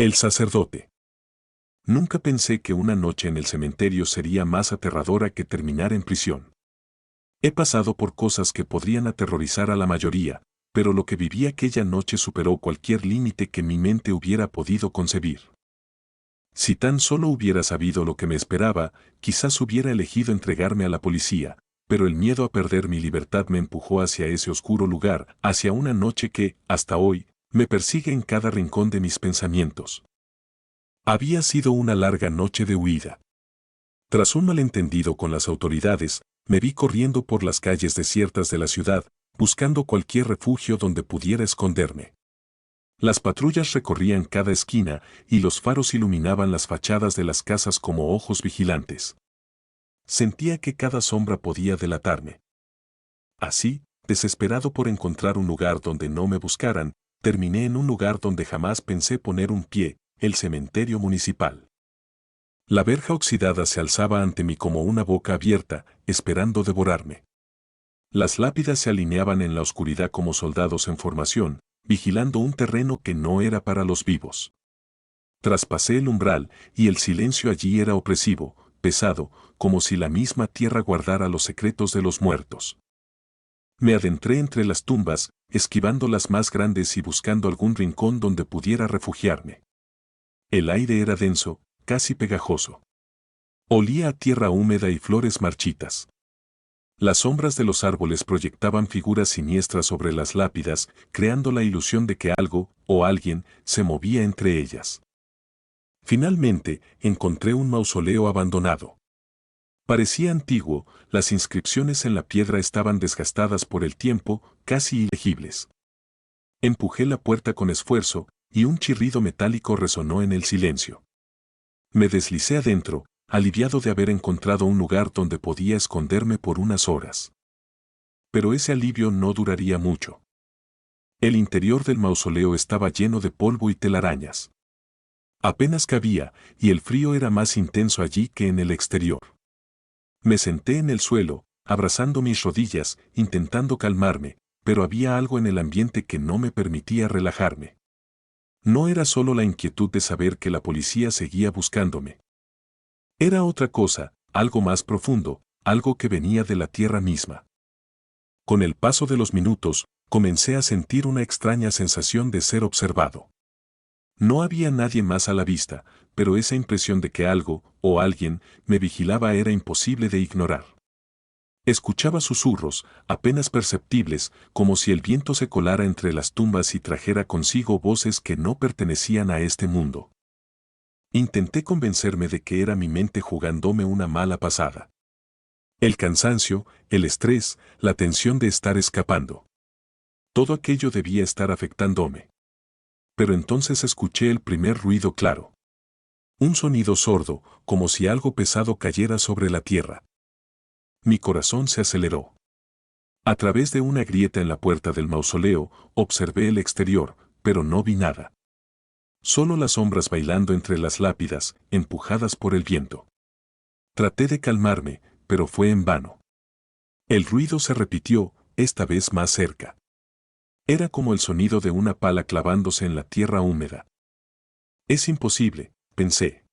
El sacerdote. Nunca pensé que una noche en el cementerio sería más aterradora que terminar en prisión. He pasado por cosas que podrían aterrorizar a la mayoría, pero lo que viví aquella noche superó cualquier límite que mi mente hubiera podido concebir. Si tan solo hubiera sabido lo que me esperaba, quizás hubiera elegido entregarme a la policía, pero el miedo a perder mi libertad me empujó hacia ese oscuro lugar, hacia una noche que, hasta hoy, me persigue en cada rincón de mis pensamientos. Había sido una larga noche de huida. Tras un malentendido con las autoridades, me vi corriendo por las calles desiertas de la ciudad, buscando cualquier refugio donde pudiera esconderme. Las patrullas recorrían cada esquina y los faros iluminaban las fachadas de las casas como ojos vigilantes. Sentía que cada sombra podía delatarme. Así, desesperado por encontrar un lugar donde no me buscaran, terminé en un lugar donde jamás pensé poner un pie, el cementerio municipal. La verja oxidada se alzaba ante mí como una boca abierta, esperando devorarme. Las lápidas se alineaban en la oscuridad como soldados en formación, vigilando un terreno que no era para los vivos. Traspasé el umbral, y el silencio allí era opresivo, pesado, como si la misma tierra guardara los secretos de los muertos. Me adentré entre las tumbas, esquivando las más grandes y buscando algún rincón donde pudiera refugiarme. El aire era denso, casi pegajoso. Olía a tierra húmeda y flores marchitas. Las sombras de los árboles proyectaban figuras siniestras sobre las lápidas, creando la ilusión de que algo, o alguien, se movía entre ellas. Finalmente, encontré un mausoleo abandonado. Parecía antiguo, las inscripciones en la piedra estaban desgastadas por el tiempo, casi ilegibles. Empujé la puerta con esfuerzo, y un chirrido metálico resonó en el silencio. Me deslicé adentro, aliviado de haber encontrado un lugar donde podía esconderme por unas horas. Pero ese alivio no duraría mucho. El interior del mausoleo estaba lleno de polvo y telarañas. Apenas cabía, y el frío era más intenso allí que en el exterior. Me senté en el suelo, abrazando mis rodillas, intentando calmarme, pero había algo en el ambiente que no me permitía relajarme. No era solo la inquietud de saber que la policía seguía buscándome. Era otra cosa, algo más profundo, algo que venía de la tierra misma. Con el paso de los minutos, comencé a sentir una extraña sensación de ser observado. No había nadie más a la vista, pero esa impresión de que algo, o alguien, me vigilaba era imposible de ignorar. Escuchaba susurros, apenas perceptibles, como si el viento se colara entre las tumbas y trajera consigo voces que no pertenecían a este mundo. Intenté convencerme de que era mi mente jugándome una mala pasada. El cansancio, el estrés, la tensión de estar escapando. Todo aquello debía estar afectándome. Pero entonces escuché el primer ruido claro. Un sonido sordo, como si algo pesado cayera sobre la tierra. Mi corazón se aceleró. A través de una grieta en la puerta del mausoleo, observé el exterior, pero no vi nada. Solo las sombras bailando entre las lápidas, empujadas por el viento. Traté de calmarme, pero fue en vano. El ruido se repitió, esta vez más cerca. Era como el sonido de una pala clavándose en la tierra húmeda. Es imposible, pensé.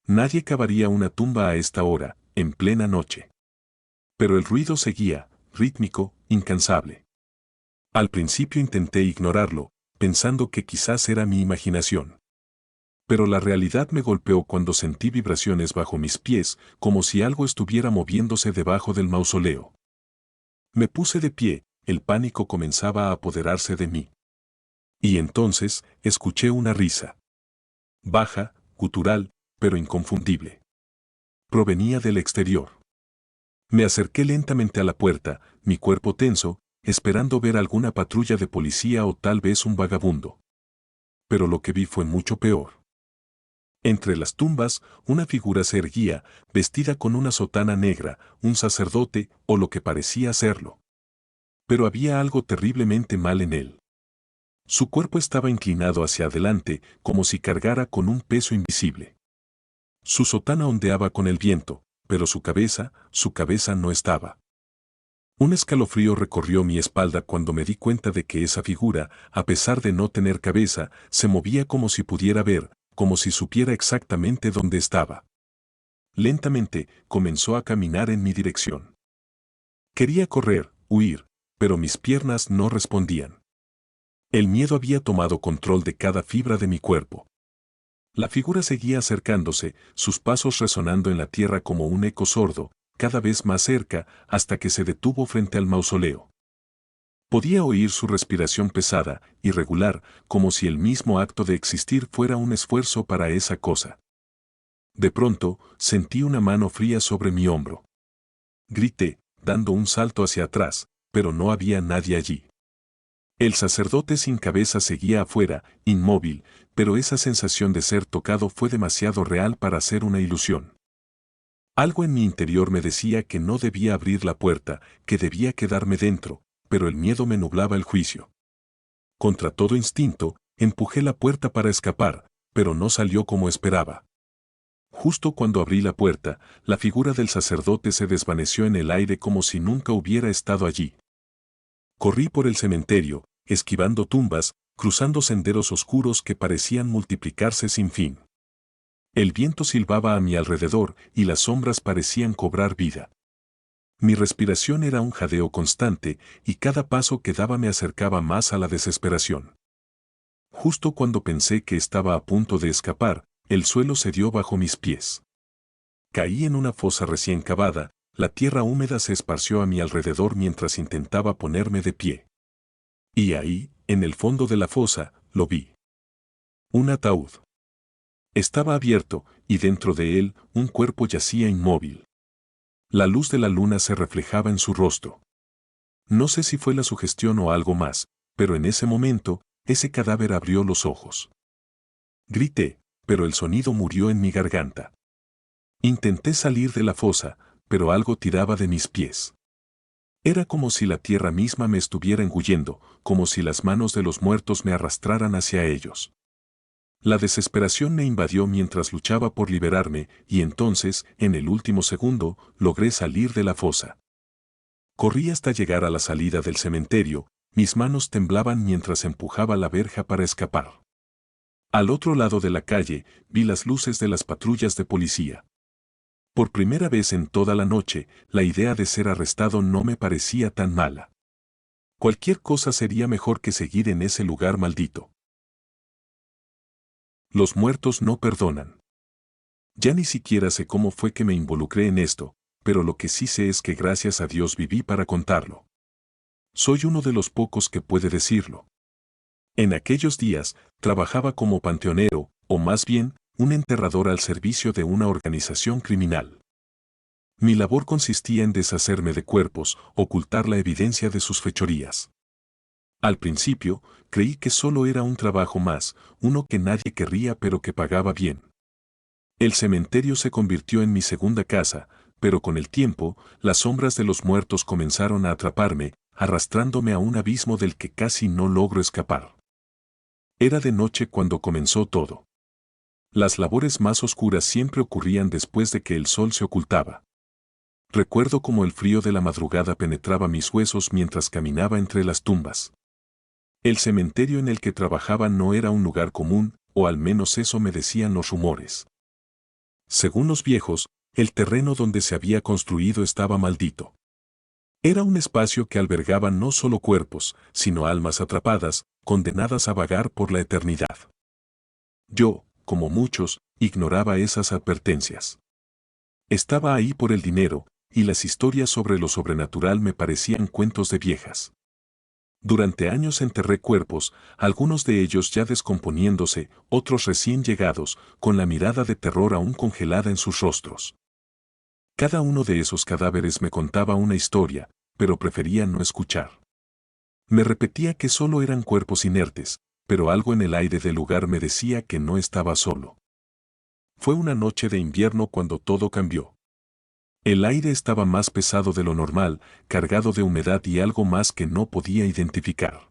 Nadie cavaría una tumba a esta hora, en plena noche. Pero el ruido seguía, rítmico, incansable. Al principio intenté ignorarlo, pensando que quizás era mi imaginación. Pero la realidad me golpeó cuando sentí vibraciones bajo mis pies, como si algo estuviera moviéndose debajo del mausoleo. Me puse de pie, el pánico comenzaba a apoderarse de mí. Y entonces, escuché una risa. Baja, gutural, pero inconfundible. Provenía del exterior. Me acerqué lentamente a la puerta, mi cuerpo tenso, esperando ver alguna patrulla de policía o tal vez un vagabundo. Pero lo que vi fue mucho peor. Entre las tumbas, una figura se erguía, vestida con una sotana negra, un sacerdote, o lo que parecía serlo. Pero había algo terriblemente mal en él. Su cuerpo estaba inclinado hacia adelante, como si cargara con un peso invisible. Su sotana ondeaba con el viento, pero su cabeza no estaba. Un escalofrío recorrió mi espalda cuando me di cuenta de que esa figura, a pesar de no tener cabeza, se movía como si pudiera ver, como si supiera exactamente dónde estaba. Lentamente, comenzó a caminar en mi dirección. Quería correr, huir, pero mis piernas no respondían. El miedo había tomado control de cada fibra de mi cuerpo. La figura seguía acercándose, sus pasos resonando en la tierra como un eco sordo, cada vez más cerca, hasta que se detuvo frente al mausoleo. Podía oír su respiración pesada, irregular, como si el mismo acto de existir fuera un esfuerzo para esa cosa. De pronto, sentí una mano fría sobre mi hombro. Grité, dando un salto hacia atrás, pero no había nadie allí. El sacerdote sin cabeza seguía afuera, inmóvil, pero esa sensación de ser tocado fue demasiado real para ser una ilusión. Algo en mi interior me decía que no debía abrir la puerta, que debía quedarme dentro, pero el miedo me nublaba el juicio. Contra todo instinto, empujé la puerta para escapar, pero no salió como esperaba. Justo cuando abrí la puerta, la figura del sacerdote se desvaneció en el aire como si nunca hubiera estado allí. Corrí por el cementerio, esquivando tumbas, cruzando senderos oscuros que parecían multiplicarse sin fin. El viento silbaba a mi alrededor y las sombras parecían cobrar vida. Mi respiración era un jadeo constante y cada paso que daba me acercaba más a la desesperación. Justo cuando pensé que estaba a punto de escapar, el suelo cedió bajo mis pies. Caí en una fosa recién cavada, la tierra húmeda se esparció a mi alrededor mientras intentaba ponerme de pie. Y ahí, en el fondo de la fosa, lo vi. Un ataúd. Estaba abierto, y dentro de él, un cuerpo yacía inmóvil. La luz de la luna se reflejaba en su rostro. No sé si fue la sugestión o algo más, pero en ese momento, ese cadáver abrió los ojos. Grité, pero el sonido murió en mi garganta. Intenté salir de la fosa, pero algo tiraba de mis pies. Era como si la tierra misma me estuviera engullendo, como si las manos de los muertos me arrastraran hacia ellos. La desesperación me invadió mientras luchaba por liberarme, y entonces, en el último segundo, logré salir de la fosa. Corrí hasta llegar a la salida del cementerio, mis manos temblaban mientras empujaba la verja para escapar. Al otro lado de la calle, vi las luces de las patrullas de policía. Por primera vez en toda la noche, la idea de ser arrestado no me parecía tan mala. Cualquier cosa sería mejor que seguir en ese lugar maldito. Los muertos no perdonan. Ya ni siquiera sé cómo fue que me involucré en esto, pero lo que sí sé es que gracias a Dios viví para contarlo. Soy uno de los pocos que puede decirlo. En aquellos días, trabajaba como panteonero, o más bien, un enterrador al servicio de una organización criminal. Mi labor consistía en deshacerme de cuerpos, ocultar la evidencia de sus fechorías. Al principio, creí que solo era un trabajo más, uno que nadie querría pero que pagaba bien. El cementerio se convirtió en mi segunda casa, pero con el tiempo, las sombras de los muertos comenzaron a atraparme, arrastrándome a un abismo del que casi no logro escapar. Era de noche cuando comenzó todo. Las labores más oscuras siempre ocurrían después de que el sol se ocultaba. Recuerdo cómo el frío de la madrugada penetraba mis huesos mientras caminaba entre las tumbas. El cementerio en el que trabajaba no era un lugar común, o al menos eso me decían los rumores. Según los viejos, el terreno donde se había construido estaba maldito. Era un espacio que albergaba no solo cuerpos, sino almas atrapadas, condenadas a vagar por la eternidad. Yo, como muchos, ignoraba esas advertencias. Estaba ahí por el dinero, y las historias sobre lo sobrenatural me parecían cuentos de viejas. Durante años enterré cuerpos, algunos de ellos ya descomponiéndose, otros recién llegados, con la mirada de terror aún congelada en sus rostros. Cada uno de esos cadáveres me contaba una historia, pero prefería no escuchar. Me repetía que solo eran cuerpos inertes, pero algo en el aire del lugar me decía que no estaba solo. Fue una noche de invierno cuando todo cambió. El aire estaba más pesado de lo normal, cargado de humedad y algo más que no podía identificar.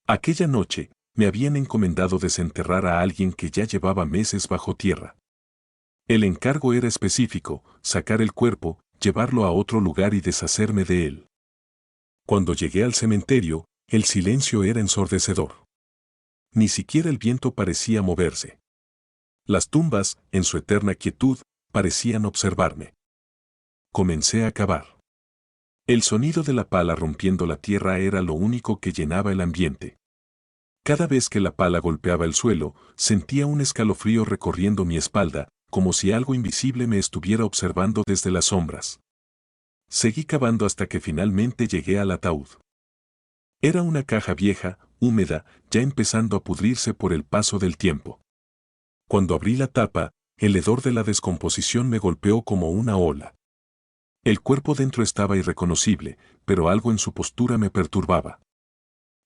Aquella noche, me habían encomendado desenterrar a alguien que ya llevaba meses bajo tierra. El encargo era específico: sacar el cuerpo, llevarlo a otro lugar y deshacerme de él. Cuando llegué al cementerio, el silencio era ensordecedor. Ni siquiera el viento parecía moverse. Las tumbas, en su eterna quietud, parecían observarme. Comencé a cavar. El sonido de la pala rompiendo la tierra era lo único que llenaba el ambiente. Cada vez que la pala golpeaba el suelo, sentía un escalofrío recorriendo mi espalda, como si algo invisible me estuviera observando desde las sombras. Seguí cavando hasta que finalmente llegué al ataúd. Era una caja vieja, húmeda, ya empezando a pudrirse por el paso del tiempo. Cuando abrí la tapa, el hedor de la descomposición me golpeó como una ola. El cuerpo dentro estaba irreconocible, pero algo en su postura me perturbaba.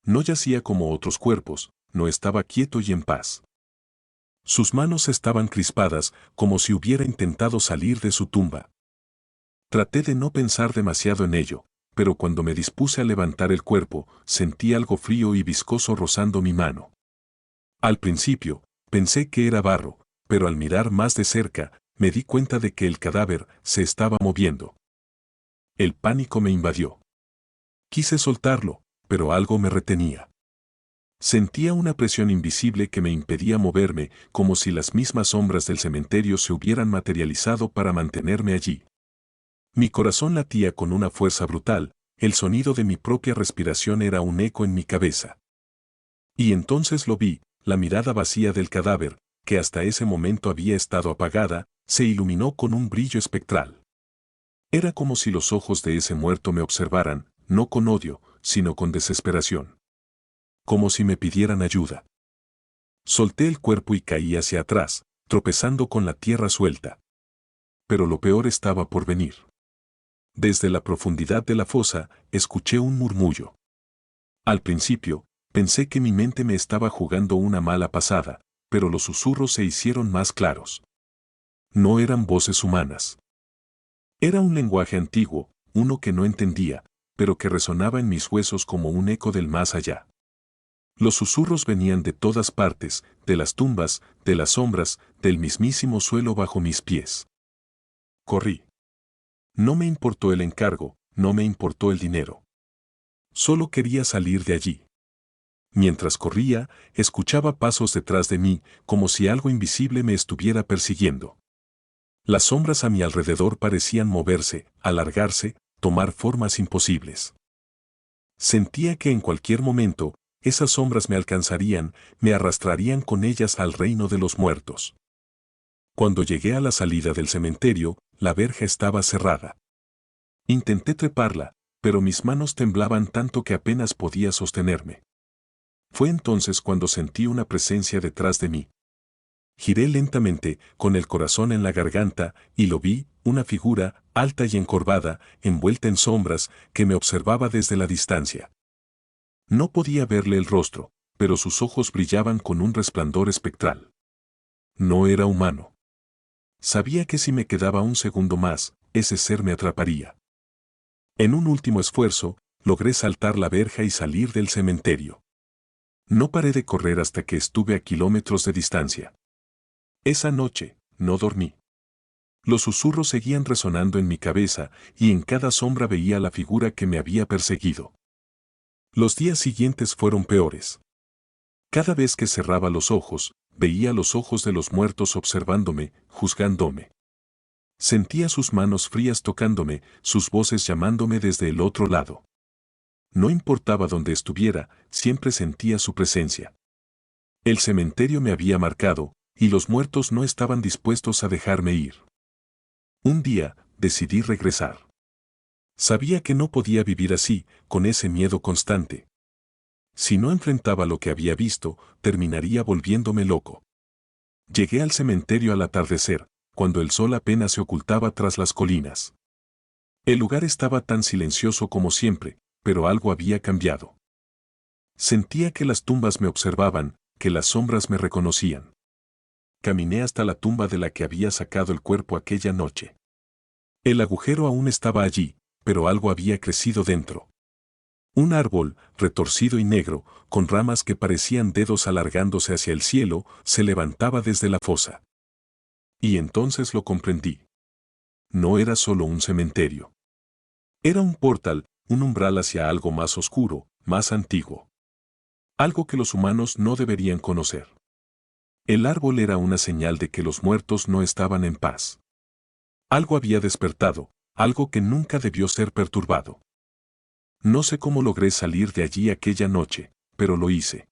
No yacía como otros cuerpos, no estaba quieto y en paz. Sus manos estaban crispadas, como si hubiera intentado salir de su tumba. Traté de no pensar demasiado en ello, pero cuando me dispuse a levantar el cuerpo, sentí algo frío y viscoso rozando mi mano. Al principio, pensé que era barro, pero al mirar más de cerca, me di cuenta de que el cadáver se estaba moviendo. El pánico me invadió. Quise soltarlo, pero algo me retenía. Sentía una presión invisible que me impedía moverme, como si las mismas sombras del cementerio se hubieran materializado para mantenerme allí. Mi corazón latía con una fuerza brutal, el sonido de mi propia respiración era un eco en mi cabeza. Y entonces lo vi, la mirada vacía del cadáver, que hasta ese momento había estado apagada, se iluminó con un brillo espectral. Era como si los ojos de ese muerto me observaran, no con odio, sino con desesperación. Como si me pidieran ayuda. Solté el cuerpo y caí hacia atrás, tropezando con la tierra suelta. Pero lo peor estaba por venir. Desde la profundidad de la fosa, escuché un murmullo. Al principio, pensé que mi mente me estaba jugando una mala pasada, pero los susurros se hicieron más claros. No eran voces humanas. Era un lenguaje antiguo, uno que no entendía, pero que resonaba en mis huesos como un eco del más allá. Los susurros venían de todas partes, de las tumbas, de las sombras, del mismísimo suelo bajo mis pies. Corrí. No me importó el encargo, no me importó el dinero. Solo quería salir de allí. Mientras corría, escuchaba pasos detrás de mí, como si algo invisible me estuviera persiguiendo. Las sombras a mi alrededor parecían moverse, alargarse, tomar formas imposibles. Sentía que en cualquier momento, esas sombras me alcanzarían, me arrastrarían con ellas al reino de los muertos. Cuando llegué a la salida del cementerio, la verja estaba cerrada. Intenté treparla, pero mis manos temblaban tanto que apenas podía sostenerme. Fue entonces cuando sentí una presencia detrás de mí. Giré lentamente, con el corazón en la garganta, y lo vi, una figura, alta y encorvada, envuelta en sombras, que me observaba desde la distancia. No podía verle el rostro, pero sus ojos brillaban con un resplandor espectral. No era humano. Sabía que si me quedaba un segundo más, ese ser me atraparía. En un último esfuerzo, logré saltar la verja y salir del cementerio. No paré de correr hasta que estuve a kilómetros de distancia. Esa noche, no dormí. Los susurros seguían resonando en mi cabeza y en cada sombra veía la figura que me había perseguido. Los días siguientes fueron peores. Cada vez que cerraba los ojos, veía los ojos de los muertos observándome, juzgándome. Sentía sus manos frías tocándome, sus voces llamándome desde el otro lado. No importaba dónde estuviera, siempre sentía su presencia. El cementerio me había marcado, y los muertos no estaban dispuestos a dejarme ir. Un día, decidí regresar. Sabía que no podía vivir así, con ese miedo constante. Si no enfrentaba lo que había visto, terminaría volviéndome loco. Llegué al cementerio al atardecer, cuando el sol apenas se ocultaba tras las colinas. El lugar estaba tan silencioso como siempre, pero algo había cambiado. Sentía que las tumbas me observaban, que las sombras me reconocían. Caminé hasta la tumba de la que había sacado el cuerpo aquella noche. El agujero aún estaba allí, pero algo había crecido dentro. Un árbol, retorcido y negro, con ramas que parecían dedos alargándose hacia el cielo, se levantaba desde la fosa. Y entonces lo comprendí. No era solo un cementerio. Era un portal, un umbral hacia algo más oscuro, más antiguo. Algo que los humanos no deberían conocer. El árbol era una señal de que los muertos no estaban en paz. Algo había despertado, algo que nunca debió ser perturbado. No sé cómo logré salir de allí aquella noche, pero lo hice.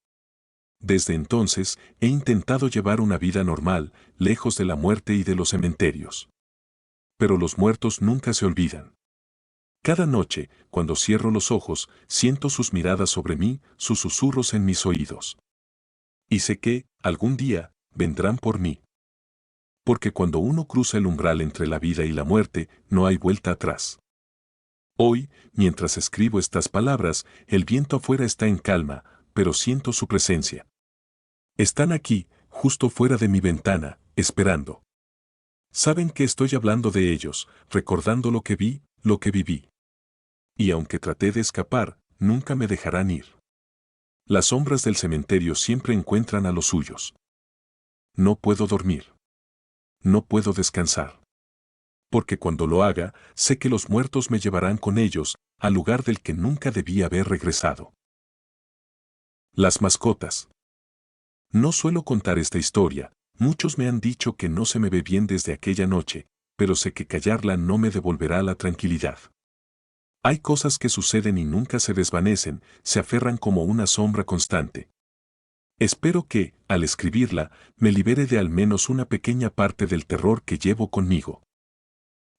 Desde entonces, he intentado llevar una vida normal, lejos de la muerte y de los cementerios. Pero los muertos nunca se olvidan. Cada noche, cuando cierro los ojos, siento sus miradas sobre mí, sus susurros en mis oídos. Y sé que, algún día, vendrán por mí. Porque cuando uno cruza el umbral entre la vida y la muerte, no hay vuelta atrás. Hoy, mientras escribo estas palabras, el viento afuera está en calma, pero siento su presencia. Están aquí, justo fuera de mi ventana, esperando. Saben que estoy hablando de ellos, recordando lo que vi, lo que viví. Y aunque traté de escapar, nunca me dejarán ir. Las sombras del cementerio siempre encuentran a los suyos. No puedo dormir. No puedo descansar. Porque cuando lo haga, sé que los muertos me llevarán con ellos, al lugar del que nunca debí haber regresado. Las mascotas. No suelo contar esta historia, muchos me han dicho que no se me ve bien desde aquella noche, pero sé que callarla no me devolverá la tranquilidad. Hay cosas que suceden y nunca se desvanecen, se aferran como una sombra constante. Espero que, al escribirla, me libere de al menos una pequeña parte del terror que llevo conmigo.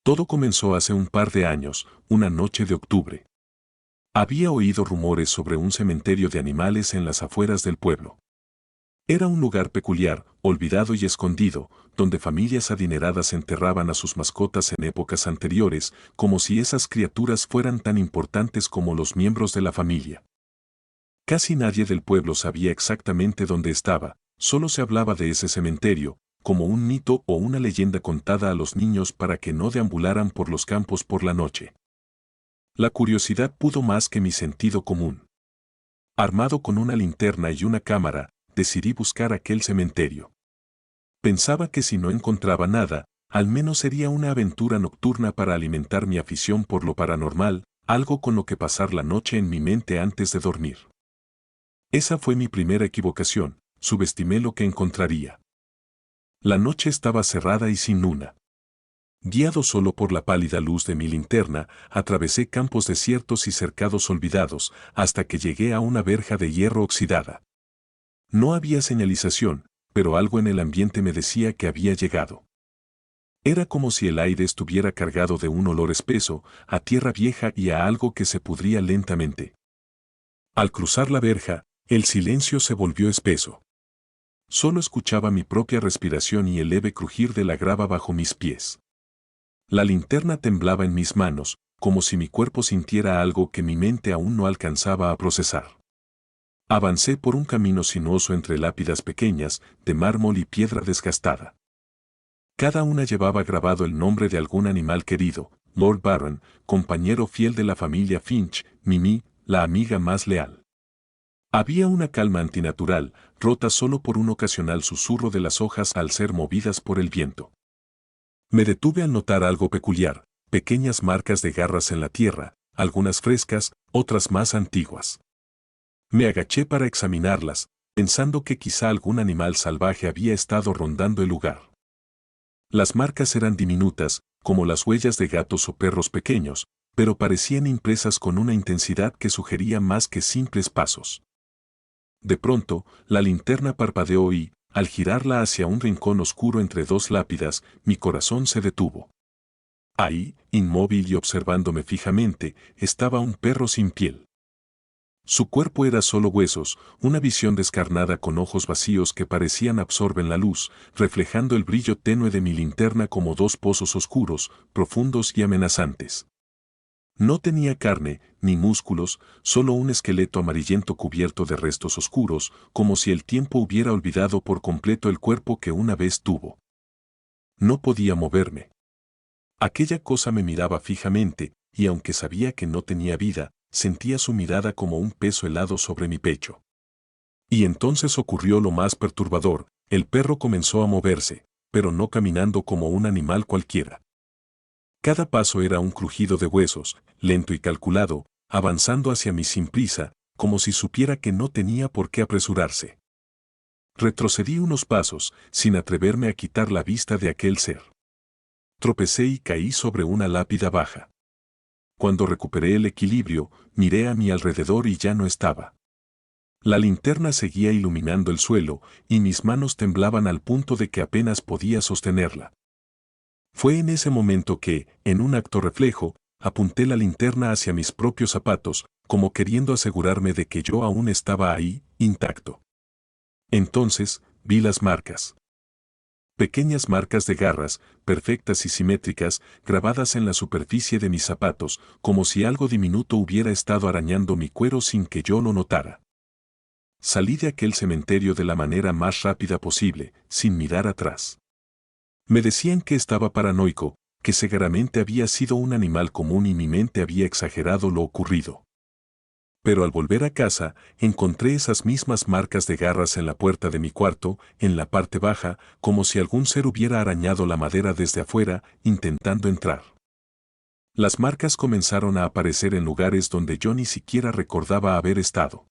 Todo comenzó hace un par de años, una noche de octubre. Había oído rumores sobre un cementerio de animales en las afueras del pueblo. Era un lugar peculiar, olvidado y escondido, donde familias adineradas enterraban a sus mascotas en épocas anteriores, como si esas criaturas fueran tan importantes como los miembros de la familia. Casi nadie del pueblo sabía exactamente dónde estaba, solo se hablaba de ese cementerio, como un mito o una leyenda contada a los niños para que no deambularan por los campos por la noche. La curiosidad pudo más que mi sentido común. Armado con una linterna y una cámara, decidí buscar aquel cementerio. Pensaba que si no encontraba nada, al menos sería una aventura nocturna para alimentar mi afición por lo paranormal, algo con lo que pasar la noche en mi mente antes de dormir. Esa fue mi primera equivocación, subestimé lo que encontraría. La noche estaba cerrada y sin luna. Guiado solo por la pálida luz de mi linterna, atravesé campos desiertos y cercados olvidados, hasta que llegué a una verja de hierro oxidada. No había señalización, pero algo en el ambiente me decía que había llegado. Era como si el aire estuviera cargado de un olor espeso, a tierra vieja y a algo que se pudría lentamente. Al cruzar la verja, el silencio se volvió espeso. Solo escuchaba mi propia respiración y el leve crujir de la grava bajo mis pies. La linterna temblaba en mis manos, como si mi cuerpo sintiera algo que mi mente aún no alcanzaba a procesar. Avancé por un camino sinuoso entre lápidas pequeñas, de mármol y piedra desgastada. Cada una llevaba grabado el nombre de algún animal querido: Lord Byron, compañero fiel de la familia Finch, Mimi, la amiga más leal. Había una calma antinatural, rota solo por un ocasional susurro de las hojas al ser movidas por el viento. Me detuve al notar algo peculiar, pequeñas marcas de garras en la tierra, algunas frescas, otras más antiguas. Me agaché para examinarlas, pensando que quizá algún animal salvaje había estado rondando el lugar. Las marcas eran diminutas, como las huellas de gatos o perros pequeños, pero parecían impresas con una intensidad que sugería más que simples pasos. De pronto, la linterna parpadeó y, al girarla hacia un rincón oscuro entre dos lápidas, mi corazón se detuvo. Ahí, inmóvil y observándome fijamente, estaba un perro sin piel. Su cuerpo era solo huesos, una visión descarnada con ojos vacíos que parecían absorber la luz, reflejando el brillo tenue de mi linterna como dos pozos oscuros, profundos y amenazantes. No tenía carne, ni músculos, solo un esqueleto amarillento cubierto de restos oscuros, como si el tiempo hubiera olvidado por completo el cuerpo que una vez tuvo. No podía moverme. Aquella cosa me miraba fijamente, y aunque sabía que no tenía vida, sentía su mirada como un peso helado sobre mi pecho. Y entonces ocurrió lo más perturbador: el perro comenzó a moverse, pero no caminando como un animal cualquiera. Cada paso era un crujido de huesos, lento y calculado, avanzando hacia mí sin prisa, como si supiera que no tenía por qué apresurarse. Retrocedí unos pasos, sin atreverme a quitar la vista de aquel ser. Tropecé y caí sobre una lápida baja. Cuando recuperé el equilibrio, miré a mi alrededor y ya no estaba. La linterna seguía iluminando el suelo, y mis manos temblaban al punto de que apenas podía sostenerla. Fue en ese momento que, en un acto reflejo, apunté la linterna hacia mis propios zapatos, como queriendo asegurarme de que yo aún estaba ahí, intacto. Entonces, vi las marcas. Pequeñas marcas de garras, perfectas y simétricas, grabadas en la superficie de mis zapatos, como si algo diminuto hubiera estado arañando mi cuero sin que yo lo notara. Salí de aquel cementerio de la manera más rápida posible, sin mirar atrás. Me decían que estaba paranoico, que seguramente había sido un animal común y mi mente había exagerado lo ocurrido. Pero al volver a casa, encontré esas mismas marcas de garras en la puerta de mi cuarto, en la parte baja, como si algún ser hubiera arañado la madera desde afuera, intentando entrar. Las marcas comenzaron a aparecer en lugares donde yo ni siquiera recordaba haber estado.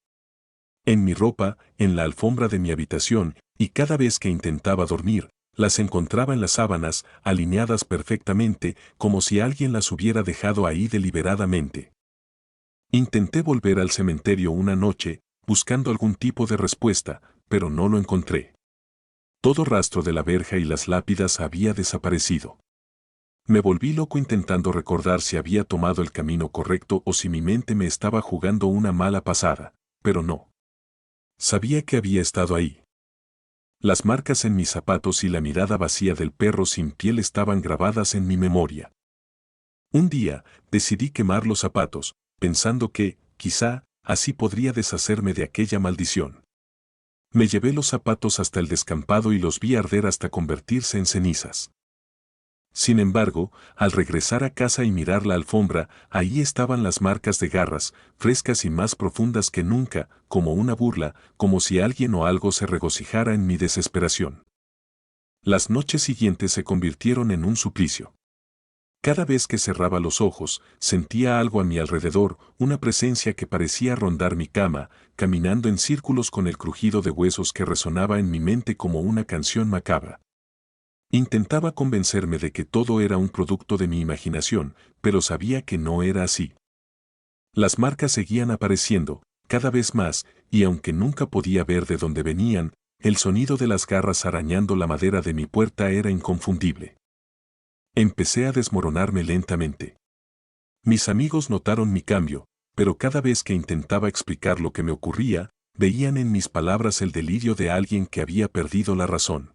En mi ropa, en la alfombra de mi habitación, y cada vez que intentaba dormir, las encontraba en las sábanas, alineadas perfectamente, como si alguien las hubiera dejado ahí deliberadamente. Intenté volver al cementerio una noche, buscando algún tipo de respuesta, pero no lo encontré. Todo rastro de la verja y las lápidas había desaparecido. Me volví loco intentando recordar si había tomado el camino correcto o si mi mente me estaba jugando una mala pasada, pero no. Sabía que había estado ahí. Las marcas en mis zapatos y la mirada vacía del perro sin piel estaban grabadas en mi memoria. Un día, decidí quemar los zapatos, pensando que, quizá, así podría deshacerme de aquella maldición. Me llevé los zapatos hasta el descampado y los vi arder hasta convertirse en cenizas. Sin embargo, al regresar a casa y mirar la alfombra, ahí estaban las marcas de garras, frescas y más profundas que nunca, como una burla, como si alguien o algo se regocijara en mi desesperación. Las noches siguientes se convirtieron en un suplicio. Cada vez que cerraba los ojos, sentía algo a mi alrededor, una presencia que parecía rondar mi cama, caminando en círculos con el crujido de huesos que resonaba en mi mente como una canción macabra. Intentaba convencerme de que todo era un producto de mi imaginación, pero sabía que no era así. Las marcas seguían apareciendo, cada vez más, y aunque nunca podía ver de dónde venían, el sonido de las garras arañando la madera de mi puerta era inconfundible. Empecé a desmoronarme lentamente. Mis amigos notaron mi cambio, pero cada vez que intentaba explicar lo que me ocurría, veían en mis palabras el delirio de alguien que había perdido la razón.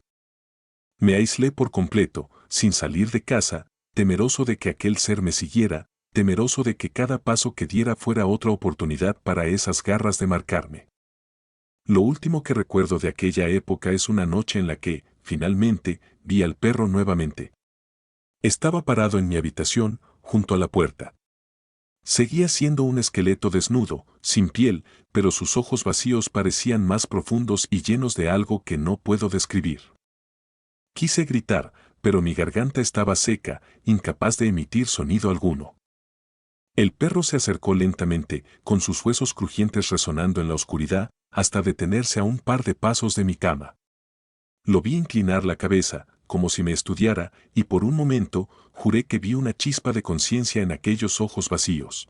Me aislé por completo, sin salir de casa, temeroso de que aquel ser me siguiera, temeroso de que cada paso que diera fuera otra oportunidad para esas garras de marcarme. Lo último que recuerdo de aquella época es una noche en la que, finalmente, vi al perro nuevamente. Estaba parado en mi habitación, junto a la puerta. Seguía siendo un esqueleto desnudo, sin piel, pero sus ojos vacíos parecían más profundos y llenos de algo que no puedo describir. Quise gritar, pero mi garganta estaba seca, incapaz de emitir sonido alguno. El perro se acercó lentamente, con sus huesos crujientes resonando en la oscuridad, hasta detenerse a un par de pasos de mi cama. Lo vi inclinar la cabeza, como si me estudiara, y por un momento, juré que vi una chispa de conciencia en aquellos ojos vacíos.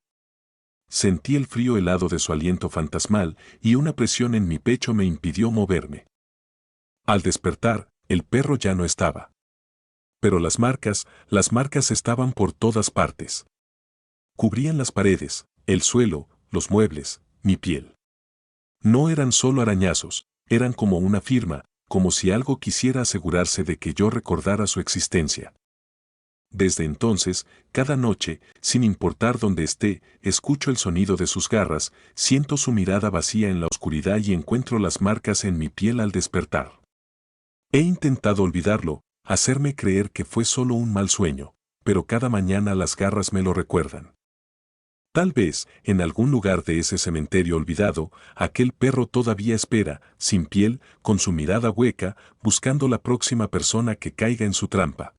Sentí el frío helado de su aliento fantasmal, y una presión en mi pecho me impidió moverme. Al despertar, el perro ya no estaba. Pero las marcas estaban por todas partes. Cubrían las paredes, el suelo, los muebles, mi piel. No eran solo arañazos, eran como una firma, como si algo quisiera asegurarse de que yo recordara su existencia. Desde entonces, cada noche, sin importar dónde esté, escucho el sonido de sus garras, siento su mirada vacía en la oscuridad y encuentro las marcas en mi piel al despertar. He intentado olvidarlo, hacerme creer que fue solo un mal sueño, pero cada mañana las garras me lo recuerdan. Tal vez, en algún lugar de ese cementerio olvidado, aquel perro todavía espera, sin piel, con su mirada hueca, buscando la próxima persona que caiga en su trampa.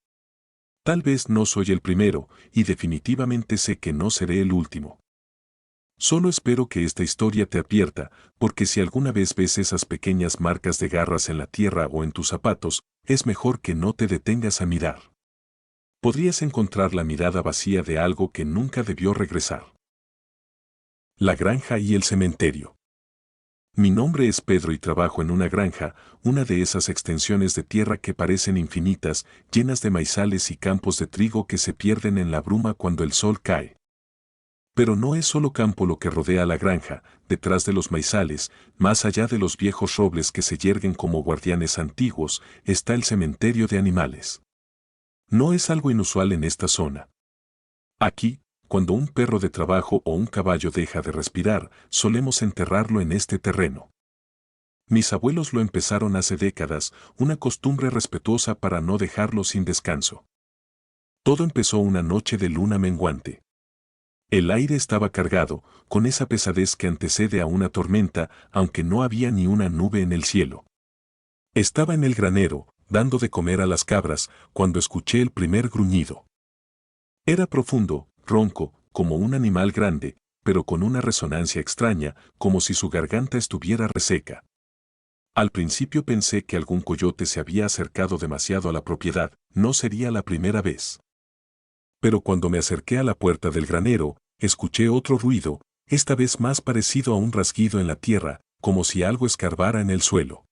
Tal vez no soy el primero, y definitivamente sé que no seré el último. Solo espero que esta historia te advierta, porque si alguna vez ves esas pequeñas marcas de garras en la tierra o en tus zapatos, es mejor que no te detengas a mirar. Podrías encontrar la mirada vacía de algo que nunca debió regresar. La granja y el cementerio. Mi nombre es Pedro y trabajo en una granja, una de esas extensiones de tierra que parecen infinitas, llenas de maizales y campos de trigo que se pierden en la bruma cuando el sol cae. Pero no es solo campo lo que rodea la granja, detrás de los maizales, más allá de los viejos robles que se yerguen como guardianes antiguos, está el cementerio de animales. No es algo inusual en esta zona. Aquí, cuando un perro de trabajo o un caballo deja de respirar, solemos enterrarlo en este terreno. Mis abuelos lo empezaron hace décadas, una costumbre respetuosa para no dejarlo sin descanso. Todo empezó una noche de luna menguante. El aire estaba cargado, con esa pesadez que antecede a una tormenta, aunque no había ni una nube en el cielo. Estaba en el granero, dando de comer a las cabras, cuando escuché el primer gruñido. Era profundo, ronco, como un animal grande, pero con una resonancia extraña, como si su garganta estuviera reseca. Al principio pensé que algún coyote se había acercado demasiado a la propiedad, no sería la primera vez. Pero cuando me acerqué a la puerta del granero, escuché otro ruido, esta vez más parecido a un rasguido en la tierra, como si algo escarbara en el suelo.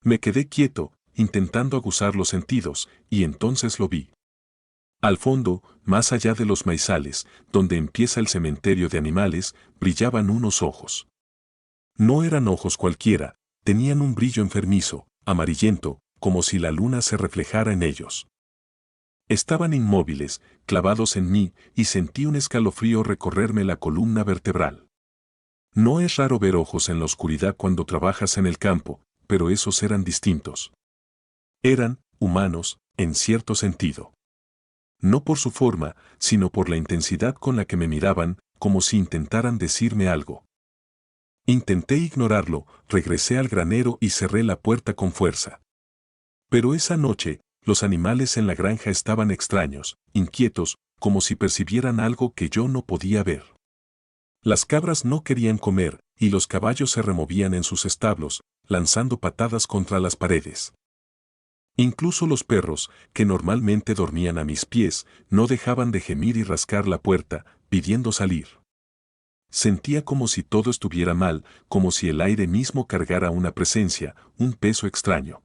Me quedé quieto, intentando aguzar los sentidos, y entonces lo vi. Al fondo, más allá de los maizales, donde empieza el cementerio de animales, brillaban unos ojos. No eran ojos cualquiera, tenían un brillo enfermizo, amarillento, como si la luna se reflejara en ellos. Estaban inmóviles, clavados en mí, y sentí un escalofrío recorrerme la columna vertebral. No es raro ver ojos en la oscuridad cuando trabajas en el campo, pero esos eran distintos. Eran humanos, en cierto sentido. No por su forma, sino por la intensidad con la que me miraban, como si intentaran decirme algo. Intenté ignorarlo, regresé al granero y cerré la puerta con fuerza. Pero esa noche, los animales en la granja estaban extraños, inquietos, como si percibieran algo que yo no podía ver. Las cabras no querían comer, y los caballos se removían en sus establos, lanzando patadas contra las paredes. Incluso los perros, que normalmente dormían a mis pies, no dejaban de gemir y rascar la puerta, pidiendo salir. Sentía como si todo estuviera mal, como si el aire mismo cargara una presencia, un peso extraño.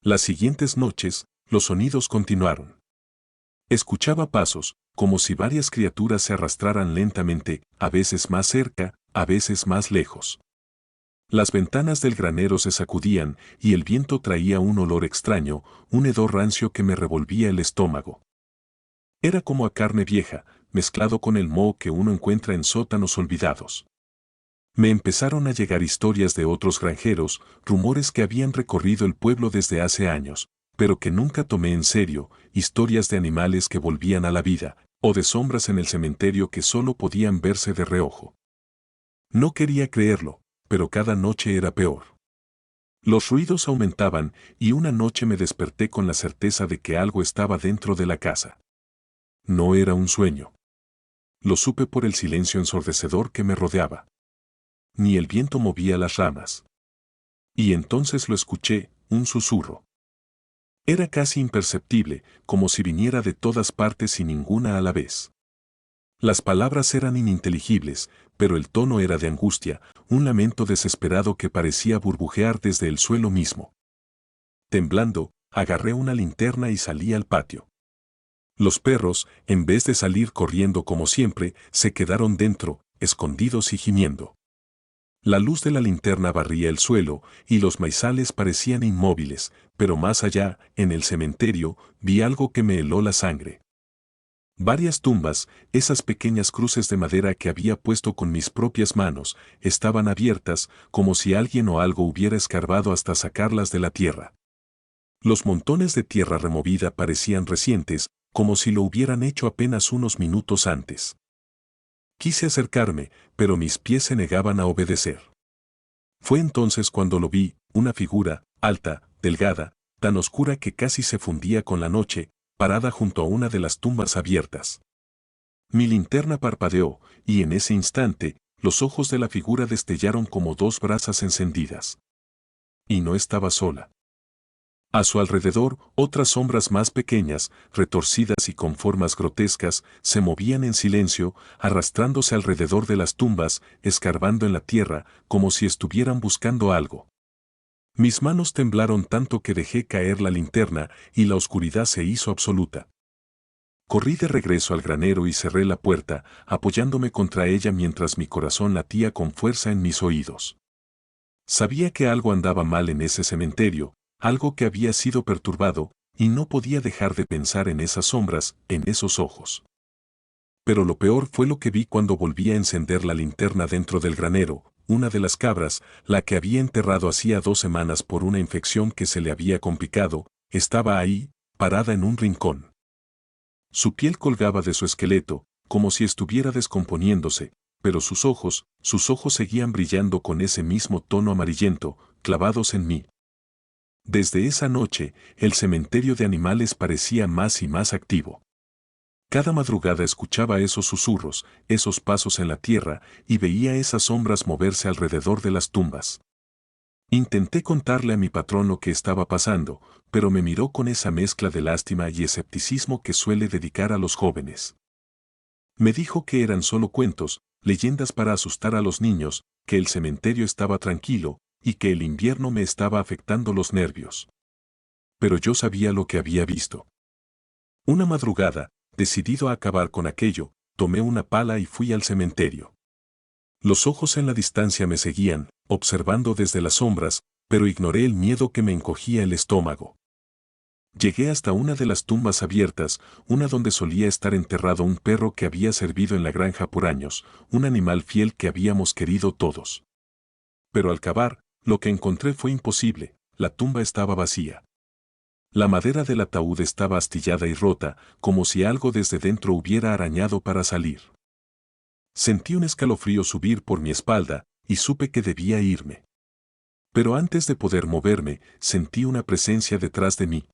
Las siguientes noches, los sonidos continuaron. Escuchaba pasos, como si varias criaturas se arrastraran lentamente, a veces más cerca, a veces más lejos. Las ventanas del granero se sacudían y el viento traía un olor extraño, un hedor rancio que me revolvía el estómago. Era como a carne vieja, mezclado con el moho que uno encuentra en sótanos olvidados. Me empezaron a llegar historias de otros granjeros, rumores que habían recorrido el pueblo desde hace años, pero que nunca tomé en serio, historias de animales que volvían a la vida, o de sombras en el cementerio que solo podían verse de reojo. No quería creerlo, pero cada noche era peor. Los ruidos aumentaban y una noche me desperté con la certeza de que algo estaba dentro de la casa. No era un sueño. Lo supe por el silencio ensordecedor que me rodeaba. Ni el viento movía las ramas. Y entonces lo escuché, un susurro. Era casi imperceptible, como si viniera de todas partes y ninguna a la vez. Las palabras eran ininteligibles, pero el tono era de angustia, un lamento desesperado que parecía burbujear desde el suelo mismo. Temblando, agarré una linterna y salí al patio. Los perros, en vez de salir corriendo como siempre, se quedaron dentro, escondidos y gimiendo. La luz de la linterna barría el suelo, y los maizales parecían inmóviles, pero más allá, en el cementerio, vi algo que me heló la sangre. Varias tumbas, esas pequeñas cruces de madera que había puesto con mis propias manos, estaban abiertas, como si alguien o algo hubiera escarbado hasta sacarlas de la tierra. Los montones de tierra removida parecían recientes, como si lo hubieran hecho apenas unos minutos antes. Quise acercarme, pero mis pies se negaban a obedecer. Fue entonces cuando lo vi, una figura, alta, delgada, tan oscura que casi se fundía con la noche, parada junto a una de las tumbas abiertas. Mi linterna parpadeó, y en ese instante, los ojos de la figura destellaron como dos brasas encendidas. Y no estaba sola. A su alrededor, otras sombras más pequeñas, retorcidas y con formas grotescas, se movían en silencio, arrastrándose alrededor de las tumbas, escarbando en la tierra, como si estuvieran buscando algo. Mis manos temblaron tanto que dejé caer la linterna, y la oscuridad se hizo absoluta. Corrí de regreso al granero y cerré la puerta, apoyándome contra ella mientras mi corazón latía con fuerza en mis oídos. Sabía que algo andaba mal en ese cementerio, algo que había sido perturbado, y no podía dejar de pensar en esas sombras, en esos ojos. Pero lo peor fue lo que vi cuando volví a encender la linterna dentro del granero. Una de las cabras, la que había enterrado hacía 2 semanas por una infección que se le había complicado, estaba ahí, parada en un rincón. Su piel colgaba de su esqueleto, como si estuviera descomponiéndose, pero sus ojos seguían brillando con ese mismo tono amarillento, clavados en mí. Desde esa noche, el cementerio de animales parecía más y más activo. Cada madrugada escuchaba esos susurros, esos pasos en la tierra, y veía esas sombras moverse alrededor de las tumbas. Intenté contarle a mi patrón lo que estaba pasando, pero me miró con esa mezcla de lástima y escepticismo que suele dedicar a los jóvenes. Me dijo que eran solo cuentos, leyendas para asustar a los niños, que el cementerio estaba tranquilo, y que el invierno me estaba afectando los nervios. Pero yo sabía lo que había visto. Una madrugada, decidido a acabar con aquello, tomé una pala y fui al cementerio. Los ojos en la distancia me seguían, observando desde las sombras, pero ignoré el miedo que me encogía el estómago. Llegué hasta una de las tumbas abiertas, una donde solía estar enterrado un perro que había servido en la granja por años, un animal fiel que habíamos querido todos. Pero al cavar, lo que encontré fue imposible, la tumba estaba vacía. La madera del ataúd estaba astillada y rota, como si algo desde dentro hubiera arañado para salir. Sentí un escalofrío subir por mi espalda, y supe que debía irme. Pero antes de poder moverme, sentí una presencia detrás de mí.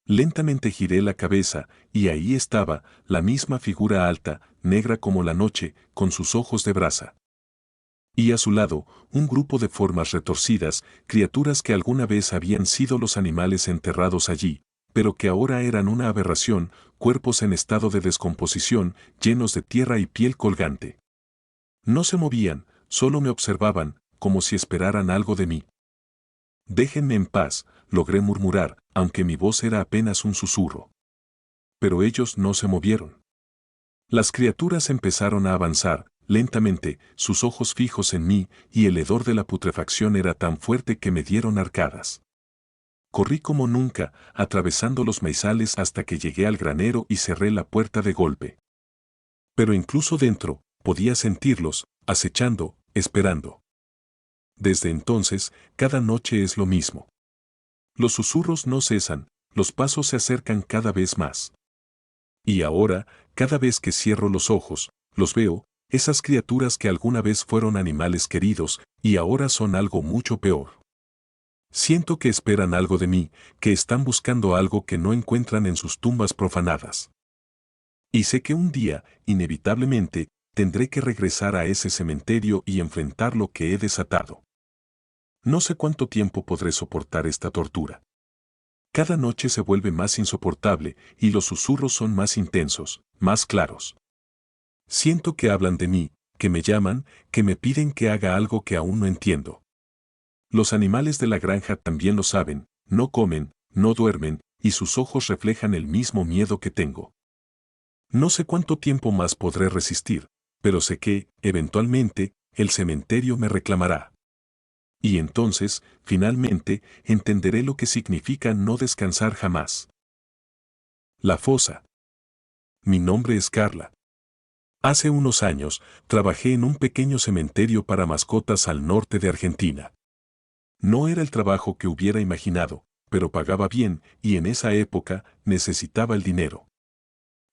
Lentamente giré la cabeza, y ahí estaba, la misma figura alta, negra como la noche, con sus ojos de brasa. Y a su lado, un grupo de formas retorcidas, criaturas que alguna vez habían sido los animales enterrados allí, pero que ahora eran una aberración, cuerpos en estado de descomposición, llenos de tierra y piel colgante. No se movían, solo me observaban, como si esperaran algo de mí. «Déjenme en paz», logré murmurar, aunque mi voz era apenas un susurro. Pero ellos no se movieron. Las criaturas empezaron a avanzar, lentamente, sus ojos fijos en mí, y el hedor de la putrefacción era tan fuerte que me dieron arcadas. Corrí como nunca, atravesando los maizales hasta que llegué al granero y cerré la puerta de golpe. Pero incluso dentro, podía sentirlos, acechando, esperando. Desde entonces, cada noche es lo mismo. Los susurros no cesan, los pasos se acercan cada vez más. Y ahora, cada vez que cierro los ojos, los veo, esas criaturas que alguna vez fueron animales queridos, y ahora son algo mucho peor. Siento que esperan algo de mí, que están buscando algo que no encuentran en sus tumbas profanadas. Y sé que un día, inevitablemente, tendré que regresar a ese cementerio y enfrentar lo que he desatado. No sé cuánto tiempo podré soportar esta tortura. Cada noche se vuelve más insoportable y los susurros son más intensos, más claros. Siento que hablan de mí, que me llaman, que me piden que haga algo que aún no entiendo. Los animales de la granja también lo saben, no comen, no duermen, y sus ojos reflejan el mismo miedo que tengo. No sé cuánto tiempo más podré resistir, pero sé que, eventualmente, el cementerio me reclamará. Y entonces, finalmente, entenderé lo que significa no descansar jamás. La fosa. Mi nombre es Carla. Hace unos años, trabajé en un pequeño cementerio para mascotas al norte de Argentina. No era el trabajo que hubiera imaginado, pero pagaba bien y en esa época necesitaba el dinero.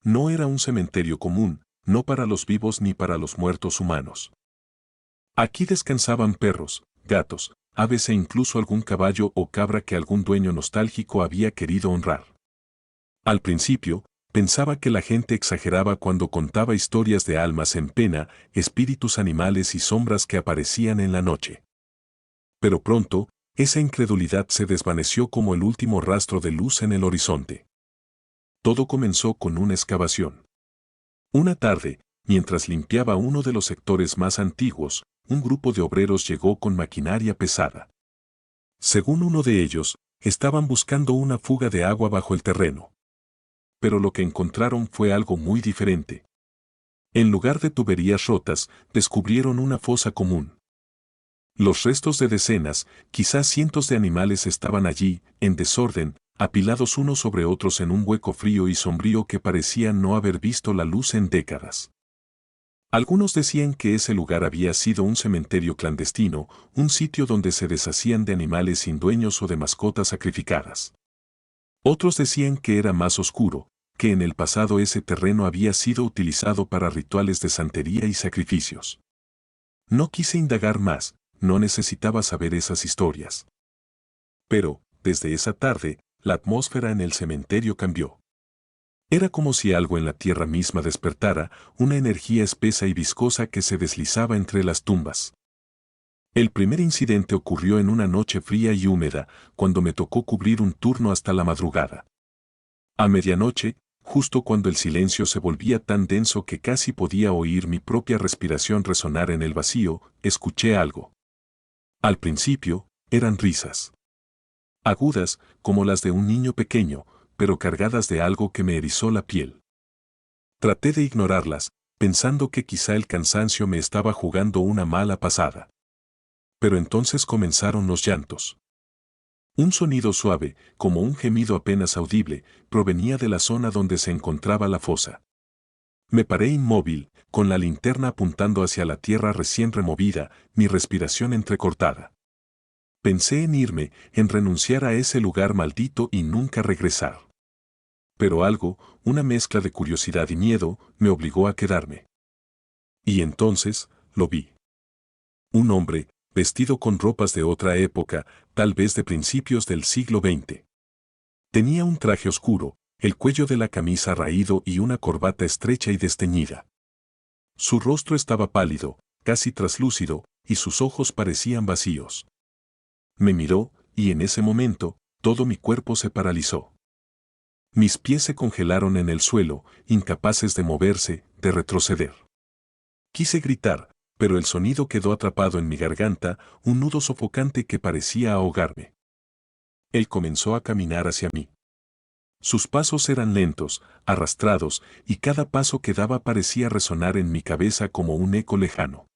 No era un cementerio común, no para los vivos ni para los muertos humanos. Aquí descansaban perros, gatos, aves e incluso algún caballo o cabra que algún dueño nostálgico había querido honrar. Al principio, Pensaba que la gente exageraba cuando contaba historias de almas en pena, espíritus animales y sombras que aparecían en la noche. Pero pronto, esa incredulidad se desvaneció como el último rastro de luz en el horizonte. Todo comenzó con una excavación. Una tarde, mientras limpiaba uno de los sectores más antiguos, un grupo de obreros llegó con maquinaria pesada. Según uno de ellos, estaban buscando una fuga de agua bajo el terreno. Pero lo que encontraron fue algo muy diferente. En lugar de tuberías rotas, descubrieron una fosa común. Los restos de decenas, quizás cientos de animales estaban allí, en desorden, apilados unos sobre otros en un hueco frío y sombrío que parecía no haber visto la luz en décadas. Algunos decían que ese lugar había sido un cementerio clandestino, un sitio donde se deshacían de animales sin dueños o de mascotas sacrificadas. Otros decían que era más oscuro, que en el pasado ese terreno había sido utilizado para rituales de santería y sacrificios. No quise indagar más, no necesitaba saber esas historias. Pero, desde esa tarde, la atmósfera en el cementerio cambió. Era como si algo en la tierra misma despertara, una energía espesa y viscosa que se deslizaba entre las tumbas. El primer incidente ocurrió en una noche fría y húmeda, cuando me tocó cubrir un turno hasta la madrugada. A medianoche, justo cuando el silencio se volvía tan denso que casi podía oír mi propia respiración resonar en el vacío, escuché algo. Al principio, eran risas. Agudas, como las de un niño pequeño, pero cargadas de algo que me erizó la piel. Traté de ignorarlas, pensando que quizá el cansancio me estaba jugando una mala pasada. Pero entonces comenzaron los llantos. Un sonido suave, como un gemido apenas audible, provenía de la zona donde se encontraba la fosa. Me paré inmóvil, con la linterna apuntando hacia la tierra recién removida, mi respiración entrecortada. Pensé en irme, en renunciar a ese lugar maldito y nunca regresar. Pero algo, una mezcla de curiosidad y miedo, me obligó a quedarme. Y entonces, lo vi. Un hombre, vestido con ropas de otra época, tal vez de principios del siglo XX. Tenía un traje oscuro, el cuello de la camisa raído y una corbata estrecha y desteñida. Su rostro estaba pálido, casi traslúcido, y sus ojos parecían vacíos. Me miró, y en ese momento, todo mi cuerpo se paralizó. Mis pies se congelaron en el suelo, incapaces de moverse, de retroceder. Quise gritar, pero el sonido quedó atrapado en mi garganta, un nudo sofocante que parecía ahogarme. Él comenzó a caminar hacia mí. Sus pasos eran lentos, arrastrados, y cada paso que daba parecía resonar en mi cabeza como un eco lejano.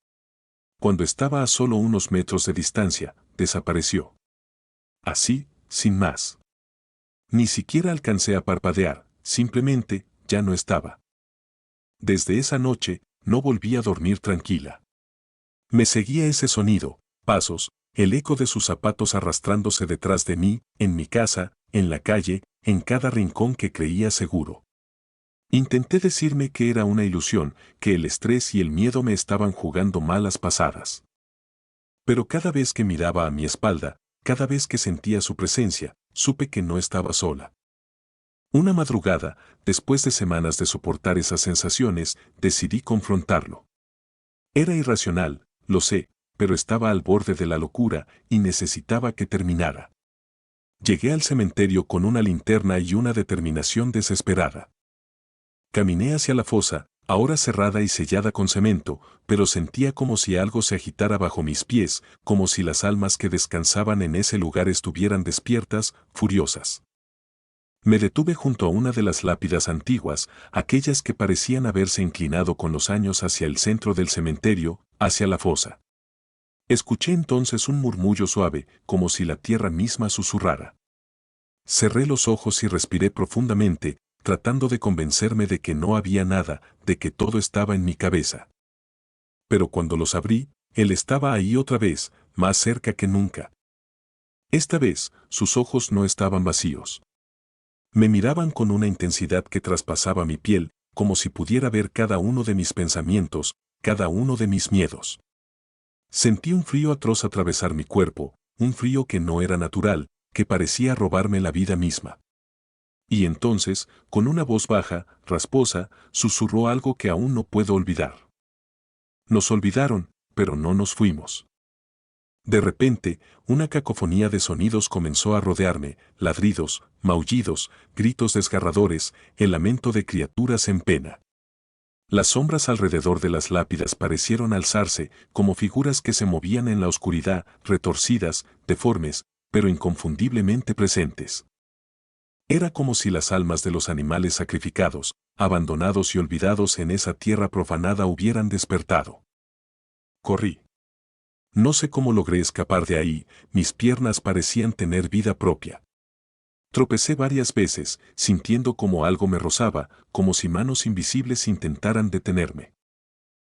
Cuando estaba a solo unos metros de distancia, desapareció. Así, sin más. Ni siquiera alcancé a parpadear, simplemente, ya no estaba. Desde esa noche, no volví a dormir tranquila. Me seguía ese sonido, pasos, el eco de sus zapatos arrastrándose detrás de mí, en mi casa, en la calle, en cada rincón que creía seguro. Intenté decirme que era una ilusión, que el estrés y el miedo me estaban jugando malas pasadas. Pero cada vez que miraba a mi espalda, cada vez que sentía su presencia, supe que no estaba sola. Una madrugada, después de semanas de soportar esas sensaciones, decidí confrontarlo. Era irracional, lo sé, pero estaba al borde de la locura y necesitaba que terminara. Llegué al cementerio con una linterna y una determinación desesperada. Caminé hacia la fosa, ahora cerrada y sellada con cemento, pero sentía como si algo se agitara bajo mis pies, como si las almas que descansaban en ese lugar estuvieran despiertas, furiosas. Me detuve junto a una de las lápidas antiguas, aquellas que parecían haberse inclinado con los años hacia el centro del cementerio, hacia la fosa. Escuché entonces un murmullo suave, como si la tierra misma susurrara. Cerré los ojos y respiré profundamente, tratando de convencerme de que no había nada, de que todo estaba en mi cabeza. Pero cuando los abrí, él estaba ahí otra vez, más cerca que nunca. Esta vez, sus ojos no estaban vacíos. Me miraban con una intensidad que traspasaba mi piel, como si pudiera ver cada uno de mis pensamientos, cada uno de mis miedos. Sentí un frío atroz atravesar mi cuerpo, un frío que no era natural, que parecía robarme la vida misma. Y entonces, con una voz baja, rasposa, susurró algo que aún no puedo olvidar. Nos olvidaron, pero no nos fuimos. De repente, una cacofonía de sonidos comenzó a rodearme, ladridos, maullidos, gritos desgarradores, el lamento de criaturas en pena. Las sombras alrededor de las lápidas parecieron alzarse, como figuras que se movían en la oscuridad, retorcidas, deformes, pero inconfundiblemente presentes. Era como si las almas de los animales sacrificados, abandonados y olvidados en esa tierra profanada hubieran despertado. Corrí. No sé cómo logré escapar de ahí, mis piernas parecían tener vida propia. Tropecé varias veces, sintiendo como algo me rozaba, como si manos invisibles intentaran detenerme.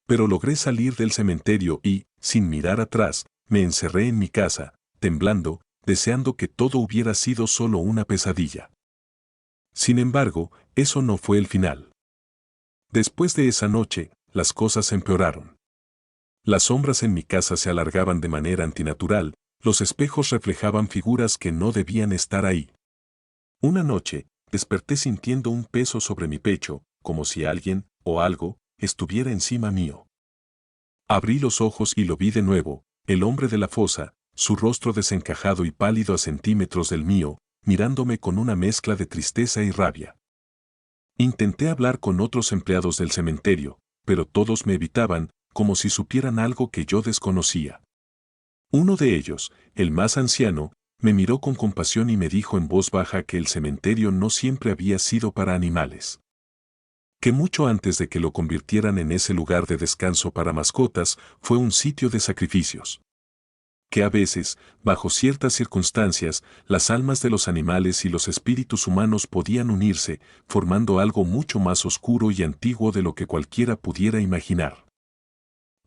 Pero logré salir del cementerio y, sin mirar atrás, me encerré en mi casa, temblando, deseando que todo hubiera sido solo una pesadilla. Sin embargo, eso no fue el final. Después de esa noche, las cosas empeoraron. Las sombras en mi casa se alargaban de manera antinatural, los espejos reflejaban figuras que no debían estar ahí. Una noche, desperté sintiendo un peso sobre mi pecho, como si alguien, o algo, estuviera encima mío. Abrí los ojos y lo vi de nuevo, el hombre de la fosa, su rostro desencajado y pálido a centímetros del mío, mirándome con una mezcla de tristeza y rabia. Intenté hablar con otros empleados del cementerio, pero todos me evitaban, como si supieran algo que yo desconocía. Uno de ellos, el más anciano, me miró con compasión y me dijo en voz baja que el cementerio no siempre había sido para animales. Que mucho antes de que lo convirtieran en ese lugar de descanso para mascotas, fue un sitio de sacrificios. Que a veces, bajo ciertas circunstancias, las almas de los animales y los espíritus humanos podían unirse, formando algo mucho más oscuro y antiguo de lo que cualquiera pudiera imaginar.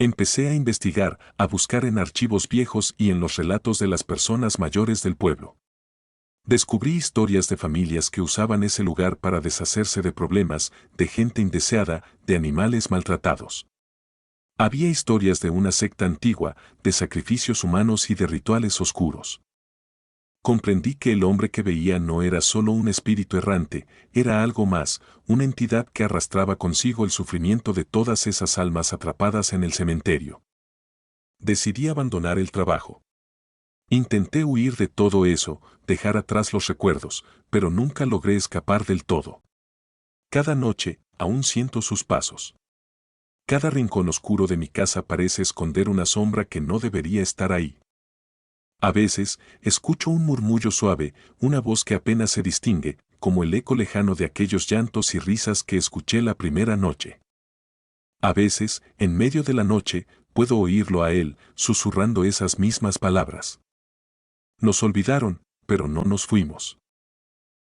Empecé a investigar, a buscar en archivos viejos y en los relatos de las personas mayores del pueblo. Descubrí historias de familias que usaban ese lugar para deshacerse de problemas, de gente indeseada, de animales maltratados. Había historias de una secta antigua, de sacrificios humanos y de rituales oscuros. Comprendí que el hombre que veía no era solo un espíritu errante, era algo más, una entidad que arrastraba consigo el sufrimiento de todas esas almas atrapadas en el cementerio. Decidí abandonar el trabajo. Intenté huir de todo eso, dejar atrás los recuerdos, pero nunca logré escapar del todo. Cada noche, aún siento sus pasos. Cada rincón oscuro de mi casa parece esconder una sombra que no debería estar ahí. A veces, escucho un murmullo suave, una voz que apenas se distingue, como el eco lejano de aquellos llantos y risas que escuché la primera noche. A veces, en medio de la noche, puedo oírlo a él, susurrando esas mismas palabras. Nos olvidaron, pero no nos fuimos.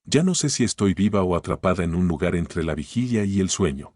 Ya no sé si estoy viva o atrapada en un lugar entre la vigilia y el sueño.